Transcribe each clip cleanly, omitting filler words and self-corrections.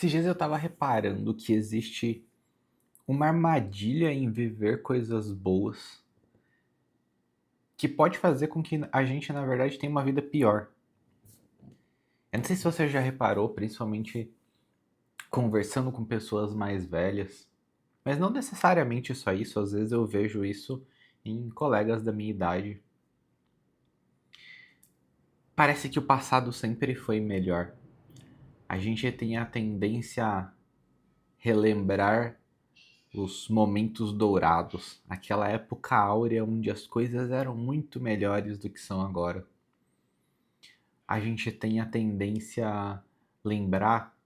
Esses dias eu tava reparando que existe uma armadilha em viver coisas boas que pode fazer com que a gente, na verdade, tenha uma vida pior. Eu não sei se você já reparou, principalmente conversando com pessoas mais velhas, mas não necessariamente só isso, às vezes eu vejo isso em colegas da minha idade. Parece que o passado sempre foi melhor. A gente tem a tendência a relembrar os momentos dourados, aquela época áurea onde as coisas eram muito melhores do que são agora. A gente tem a tendência a lembrar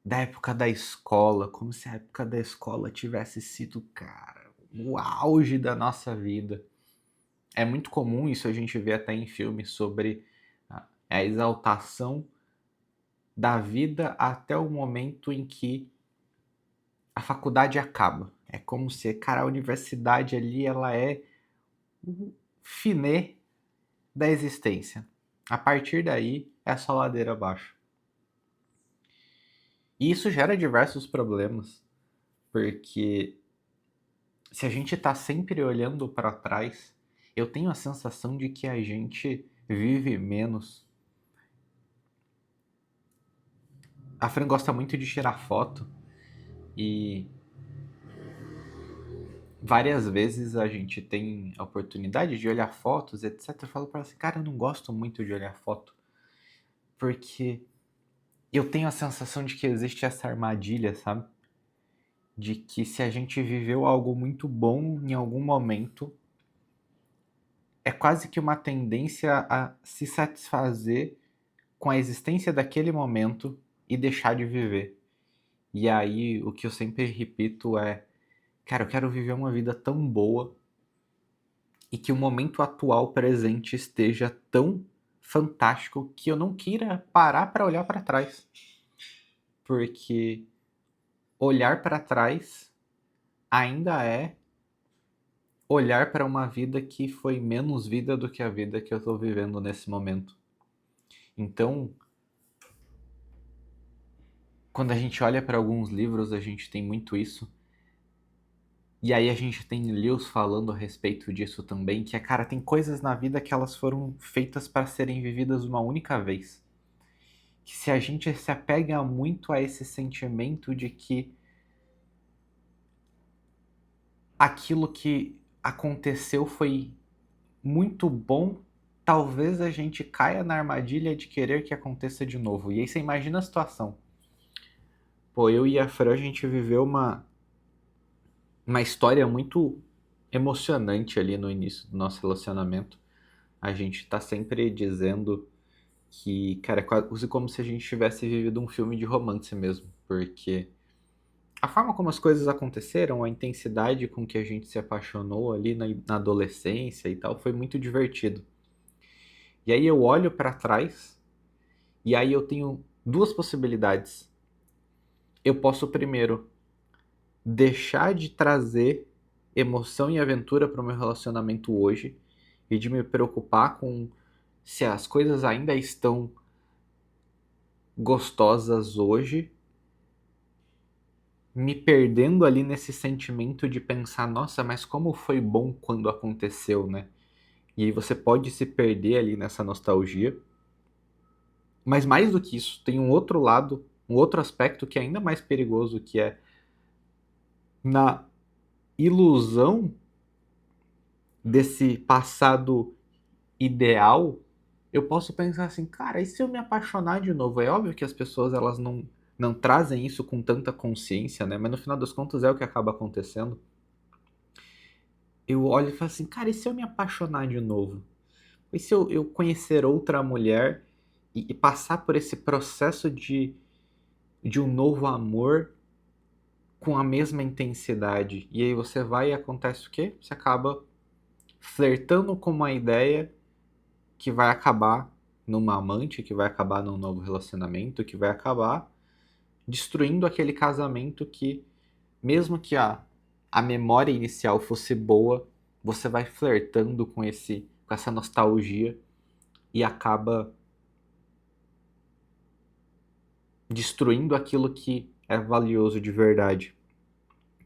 da época da escola, como se a época da escola tivesse sido, cara, o auge da nossa vida. É muito comum isso a gente vê até em filmes sobre a exaltação da vida até o momento em que a faculdade acaba. É como se, cara, a universidade ali ela é o finê da existência. A partir daí é só ladeira abaixo. E isso gera diversos problemas, porque se a gente está sempre olhando para trás, eu tenho a sensação de que a gente vive menos. A Fran gosta muito de tirar foto e várias vezes a gente tem a oportunidade de olhar fotos, etc. Eu falo para ela assim, cara, eu não gosto muito de olhar foto, porque eu tenho a sensação de que existe essa armadilha, sabe? De que se a gente viveu algo muito bom em algum momento, é quase que uma tendência a se satisfazer com a existência daquele momento e deixar de viver. E aí o que eu sempre repito é, cara, eu quero viver uma vida tão boa e que o momento atual presente esteja tão fantástico que eu não queira parar para olhar para trás. Porque olhar para trás ainda é olhar para uma vida que foi menos vida do que a vida que eu estou vivendo nesse momento. Então, quando a gente olha para alguns livros, a gente tem muito isso. E aí a gente tem Lewis falando a respeito disso também, que é, cara, tem coisas na vida que elas foram feitas para serem vividas uma única vez. Que se a gente se apega muito a esse sentimento de que aquilo que aconteceu foi muito bom, talvez a gente caia na armadilha de querer que aconteça de novo. E aí você imagina a situação. Pô, eu e a Fran, a gente viveu uma história muito emocionante ali no início do nosso relacionamento. A gente tá sempre dizendo que, cara, é quase como se a gente tivesse vivido um filme de romance mesmo, porque a forma como as coisas aconteceram, a intensidade com que a gente se apaixonou ali na adolescência e tal, foi muito divertido. E aí eu olho pra trás e aí eu tenho duas possibilidades. Eu posso primeiro deixar de trazer emoção e aventura para o meu relacionamento hoje e de me preocupar com se as coisas ainda estão gostosas hoje, me perdendo ali nesse sentimento de pensar, nossa, mas como foi bom quando aconteceu, né? E aí você pode se perder ali nessa nostalgia. Mas mais do que isso, tem um outro lado, um outro aspecto que é ainda mais perigoso, que é na ilusão desse passado ideal, eu posso pensar assim, cara, e se eu me apaixonar de novo? É óbvio que as pessoas elas não trazem isso com tanta consciência, né? Mas no final das contas é o que acaba acontecendo. Eu olho e falo assim, cara, e se eu me apaixonar de novo? E se eu conhecer outra mulher e passar por esse processo de um novo amor com a mesma intensidade? E aí você vai e acontece o quê? Você acaba flertando com uma ideia que vai acabar numa amante, que vai acabar num novo relacionamento, que vai acabar destruindo aquele casamento que, mesmo que a memória inicial fosse boa, você vai flertando com essa nostalgia e acaba destruindo aquilo que é valioso de verdade.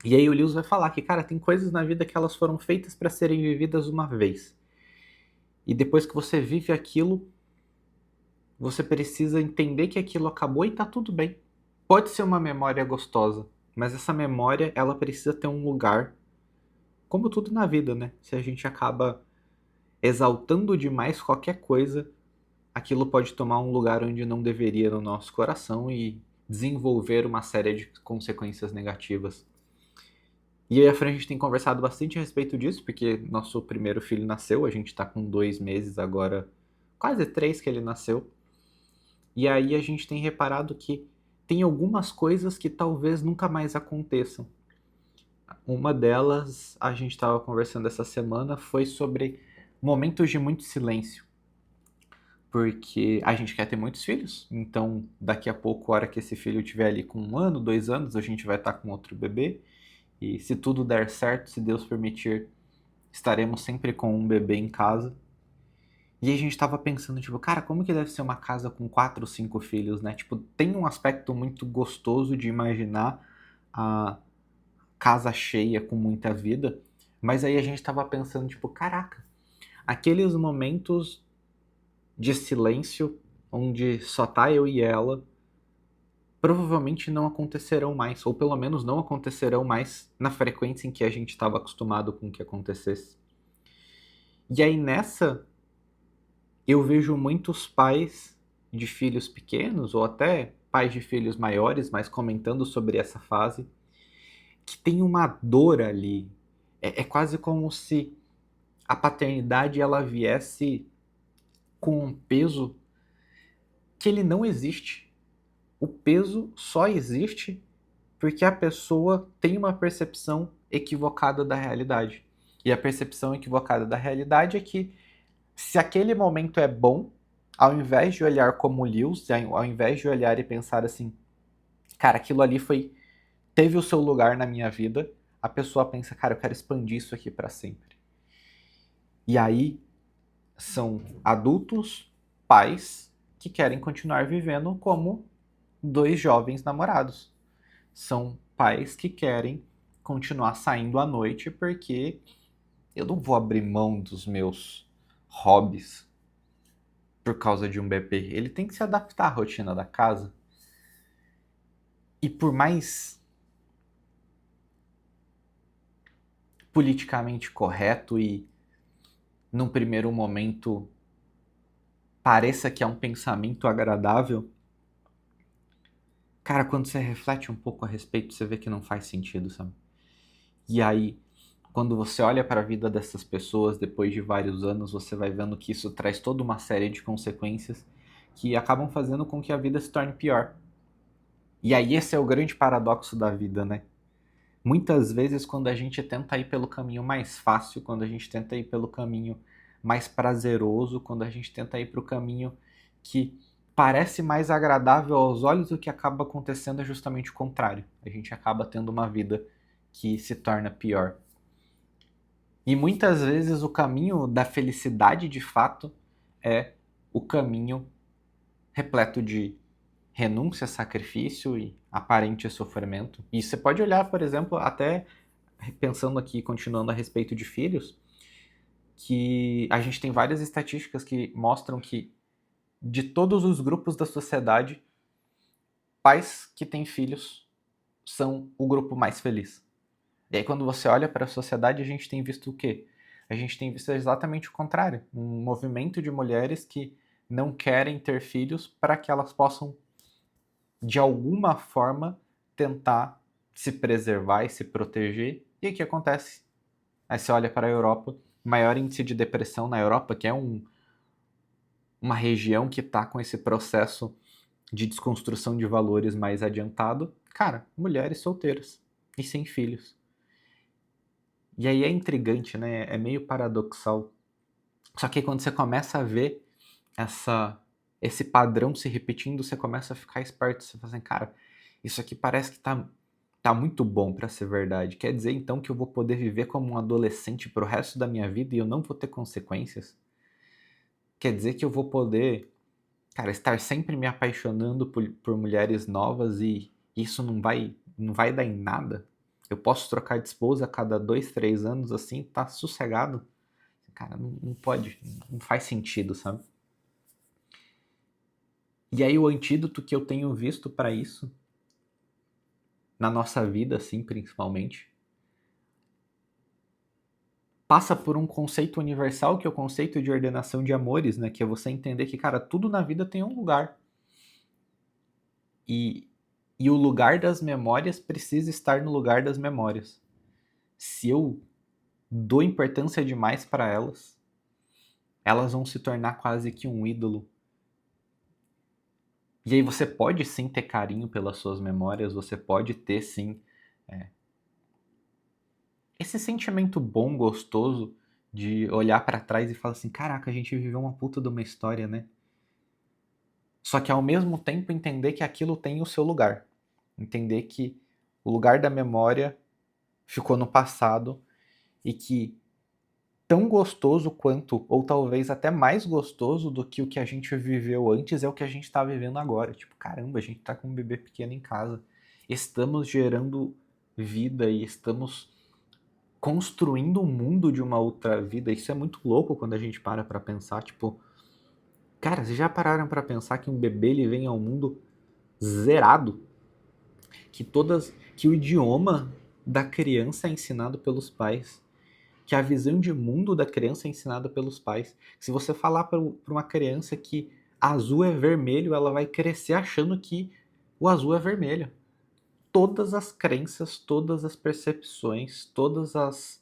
E aí o Lewis vai falar que, cara, tem coisas na vida que elas foram feitas para serem vividas uma vez. E depois que você vive aquilo, você precisa entender que aquilo acabou e tá tudo bem. Pode ser uma memória gostosa, mas essa memória, ela precisa ter um lugar, como tudo na vida, né? Se a gente acaba exaltando demais qualquer coisa, aquilo pode tomar um lugar onde não deveria no nosso coração e desenvolver uma série de consequências negativas. E aí a Fran, a gente tem conversado bastante a respeito disso, porque nosso primeiro filho nasceu, a gente tá com 2 meses agora, quase 3 que ele nasceu. E aí a gente tem reparado que tem algumas coisas que talvez nunca mais aconteçam. Uma delas, a gente estava conversando essa semana, foi sobre momentos de muito silêncio. Porque a gente quer ter muitos filhos, então daqui a pouco, a hora que esse filho estiver ali com 1 ano, 2 anos, a gente vai estar com outro bebê. E se tudo der certo, se Deus permitir, estaremos sempre com um bebê em casa. E a gente tava pensando, tipo, cara, como que deve ser uma casa com 4 ou 5 filhos, né? Tipo, tem um aspecto muito gostoso de imaginar a casa cheia com muita vida, mas aí a gente tava pensando, tipo, caraca, aqueles momentos de silêncio onde só tá eu e ela, provavelmente não acontecerão mais, ou pelo menos não acontecerão mais na frequência em que a gente estava acostumado com que acontecesse. E aí nessa, eu vejo muitos pais de filhos pequenos, ou até pais de filhos maiores, mas comentando sobre essa fase, que tem uma dor ali. É quase como se a paternidade ela viesse com um peso que ele não existe. O peso só existe porque a pessoa tem uma percepção equivocada da realidade. E a percepção equivocada da realidade é que se aquele momento é bom, ao invés de olhar como Lewis, ao invés de olhar e pensar assim, cara, aquilo ali teve o seu lugar na minha vida, a pessoa pensa, cara, eu quero expandir isso aqui para sempre. E aí são adultos, pais, que querem continuar vivendo como 2 jovens namorados. São pais que querem continuar saindo à noite porque eu não vou abrir mão dos meus hobbies por causa de um bebê. Ele tem que se adaptar à rotina da casa. E por mais politicamente correto e num primeiro momento pareça que é um pensamento agradável, cara, quando você reflete um pouco a respeito, você vê que não faz sentido, sabe? E aí, quando você olha para a vida dessas pessoas depois de vários anos, você vai vendo que isso traz toda uma série de consequências que acabam fazendo com que a vida se torne pior. E aí esse é o grande paradoxo da vida, né? Muitas vezes, quando a gente tenta ir pelo caminho mais fácil, quando a gente tenta ir pelo caminho mais prazeroso, quando a gente tenta ir para o caminho que parece mais agradável aos olhos, o que acaba acontecendo é justamente o contrário. A gente acaba tendo uma vida que se torna pior. E muitas vezes o caminho da felicidade, de fato, é o caminho repleto de renúncia, sacrifício e aparente sofrimento. E você pode olhar, por exemplo, até pensando aqui, continuando a respeito de filhos, que a gente tem várias estatísticas que mostram que de todos os grupos da sociedade, pais que têm filhos são o grupo mais feliz. E aí quando você olha para a sociedade, a gente tem visto o quê? A gente tem visto exatamente o contrário, um movimento de mulheres que não querem ter filhos para que elas possam de alguma forma tentar se preservar e se proteger. E o que acontece? Aí você olha para a Europa, maior índice de depressão na Europa, que é uma região que está com esse processo de desconstrução de valores mais adiantado. Cara, mulheres solteiras e sem filhos. E aí é intrigante, né? É meio paradoxal. Só que aí quando você começa a ver esse padrão se repetindo, você começa a ficar esperto. Você fala assim, cara, isso aqui parece que tá muito bom pra ser verdade. Quer dizer então que eu vou poder viver como um adolescente pro resto da minha vida e eu não vou ter consequências? Quer dizer que eu vou poder cara, estar sempre me apaixonando por mulheres novas e isso não vai dar em nada. Eu posso trocar de esposa a cada 2, 3 anos assim, tá sossegado. Cara, não pode, não faz sentido, sabe? E aí o antídoto que eu tenho visto para isso, na nossa vida, assim, principalmente, passa por um conceito universal, que é o conceito de ordenação de amores, né? Que é você entender que, cara, tudo na vida tem um lugar. E, e o lugar das memórias precisa estar no lugar das memórias. Se eu dou importância demais para elas, elas vão se tornar quase que um ídolo. E aí você pode sim ter carinho pelas suas memórias, você pode ter sim é, esse sentimento bom, gostoso de olhar para trás e falar assim, caraca, a gente viveu uma puta de uma história, né? Só que ao mesmo tempo entender que aquilo tem o seu lugar. Entender que o lugar da memória ficou no passado e que tão gostoso quanto, ou talvez até mais gostoso do que o que a gente viveu antes é o que a gente está vivendo agora. Tipo, caramba, a gente está com um bebê pequeno em casa. Estamos gerando vida e estamos construindo um mundo de uma outra vida. Isso é muito louco quando a gente para pensar, tipo, cara, vocês já pararam para pensar que um bebê ele vem ao mundo zerado, que o idioma da criança é ensinado pelos pais, que a visão de mundo da criança é ensinada pelos pais. Se você falar para uma criança que azul é vermelho, ela vai crescer achando que o azul é vermelho. Todas as crenças, todas as percepções, todas as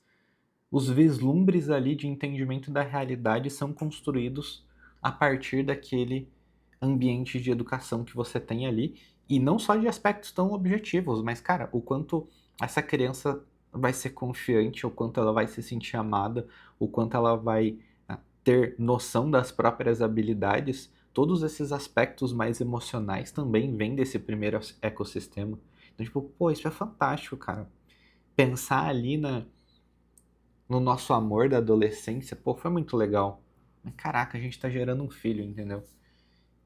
os vislumbres ali de entendimento da realidade são construídos a partir daquele ambiente de educação que você tem ali, e não só de aspectos tão objetivos, mas, cara, o quanto essa criança vai ser confiante, o quanto ela vai se sentir amada, o quanto ela vai ter noção das próprias habilidades, todos esses aspectos mais emocionais também vêm desse primeiro ecossistema. Então, tipo, pô, isso é fantástico, cara. Pensar ali no nosso amor da adolescência, pô, foi muito legal. Mas caraca, a gente tá gerando um filho, entendeu?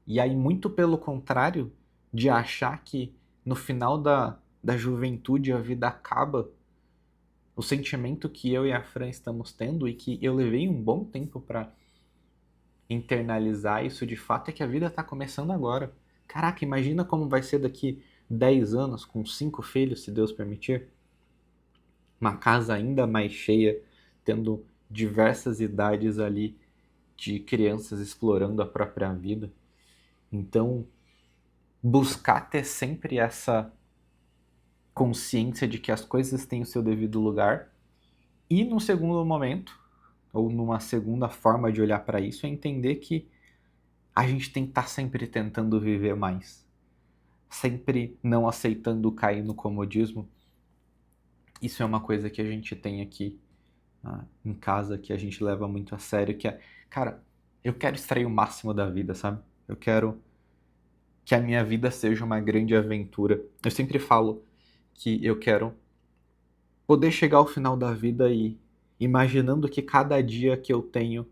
E aí, muito pelo contrário de achar que no final da juventude a vida acaba, o sentimento que eu e a Fran estamos tendo e que eu levei um bom tempo para internalizar isso de fato é que a vida tá começando agora. Caraca, imagina como vai ser daqui 10 anos com 5 filhos, se Deus permitir. Uma casa ainda mais cheia, tendo diversas idades ali de crianças explorando a própria vida. Então, buscar ter sempre essa consciência de que as coisas têm o seu devido lugar e, num segundo momento, ou numa segunda forma de olhar para isso, é entender que a gente tem que estar sempre tentando viver mais, sempre não aceitando cair no comodismo. Isso é uma coisa que a gente tem aqui em casa, que a gente leva muito a sério, que é, cara, eu quero extrair o máximo da vida, sabe? Eu quero que a minha vida seja uma grande aventura. Eu sempre falo que eu quero poder chegar ao final da vida e imaginando que cada dia que eu tenho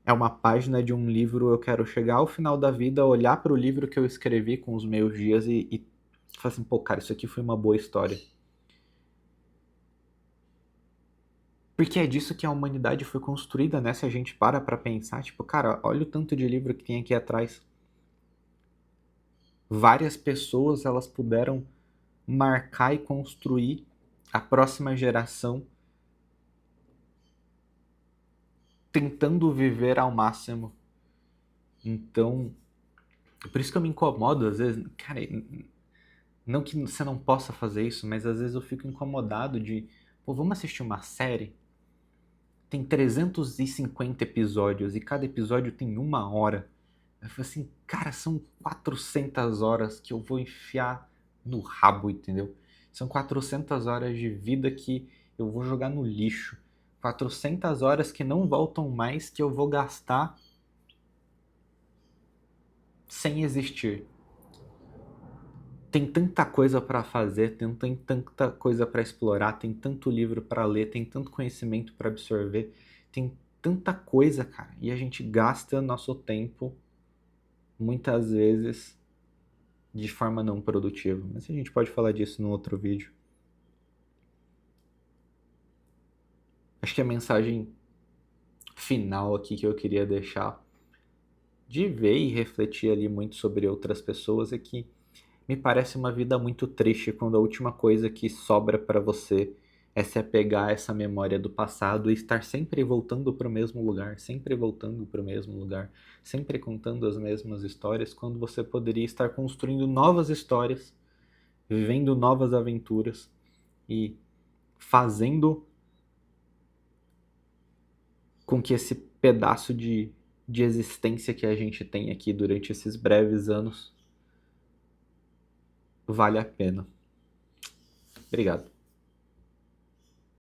é uma página de um livro, eu quero chegar ao final da vida, olhar para o livro que eu escrevi com os meus dias e falar assim, pô, cara, isso aqui foi uma boa história. Porque é disso que a humanidade foi construída, né? Se a gente para pensar, tipo, cara, olha o tanto de livro que tem aqui atrás. Várias pessoas, elas puderam marcar e construir a próxima geração tentando viver ao máximo. Então, por isso que eu me incomodo às vezes, cara, não que você não possa fazer isso, mas às vezes eu fico incomodado de, pô, vamos assistir uma série? Tem 350 episódios e cada episódio tem 1 hora. Eu falo assim, cara, são 400 horas que eu vou enfiar no rabo, entendeu? São 400 horas de vida que eu vou jogar no lixo. 400 horas que não voltam mais, que eu vou gastar sem existir. Tem tanta coisa para fazer, tem tanta coisa para explorar, tem tanto livro para ler, tem tanto conhecimento para absorver, tem tanta coisa, cara. E a gente gasta nosso tempo muitas vezes de forma não produtiva. Mas a gente pode falar disso no outro vídeo. Acho que a mensagem final aqui que eu queria deixar, de ver e refletir ali muito sobre outras pessoas, é que me parece uma vida muito triste quando a última coisa que sobra para você é se apegar a essa memória do passado e estar sempre voltando para o mesmo lugar, sempre voltando para o mesmo lugar, sempre contando as mesmas histórias, quando você poderia estar construindo novas histórias, vivendo novas aventuras e fazendo com que esse pedaço de existência que a gente tem aqui durante esses breves anos vale a pena. Obrigado.